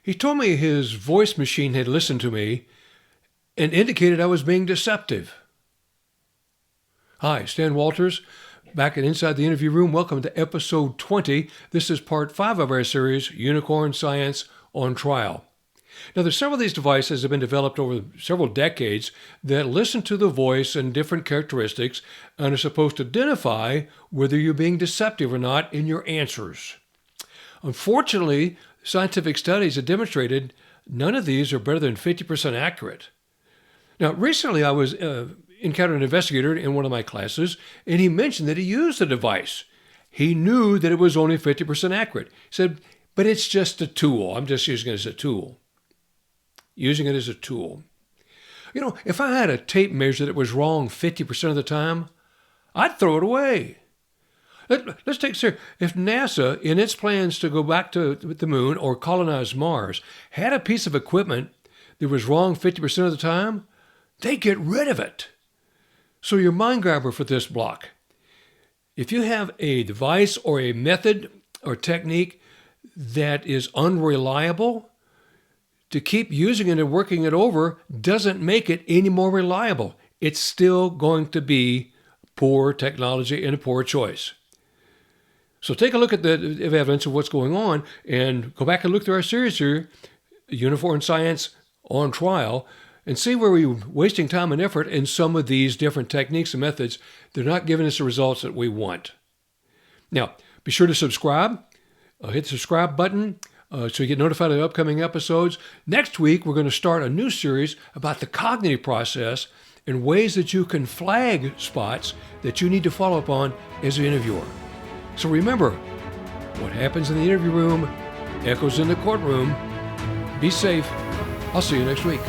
He told me his voice machine had listened to me and indicated I was being deceptive. Hi, Stan Walters, back at Inside the Interview Room. Welcome to episode 20. This is part 5 of our series, Unicorn Science on Trial. Now, there's several of these devices that have been developed over several decades that listen to the voice and different characteristics and are supposed to identify whether you're being deceptive or not in your answers. Unfortunately, scientific studies have demonstrated none of these are better than 50% accurate. Now, recently I was encountered an investigator in one of my classes, and he mentioned that he used the device. He knew that it was only 50% accurate. He said, but it's just a tool. I'm just using it as a tool. Using it as a tool. You know, if I had a tape measure that was wrong 50% of the time, I'd throw it away. Let's take serious. If NASA, in its plans to go back to the moon or colonize Mars, had a piece of equipment that was wrong 50% of the time, they get rid of it. So your mind grabber for this block. If you have a device or a method or technique that is unreliable, to keep using it and working it over doesn't make it any more reliable. It's still going to be poor technology and a poor choice. So take a look at the evidence of what's going on and go back and look through our series here, Unicorn Science on Trial, and see where we're wasting time and effort in some of these different techniques and methods. They're not giving us the results that we want. Now, be sure to subscribe. Hit the subscribe button so you get notified of upcoming episodes. Next week, we're going to start a new series about the cognitive process and ways that you can flag spots that you need to follow up on as an interviewer. So remember, what happens in the interview room echoes in the courtroom. Be safe. I'll see you next week.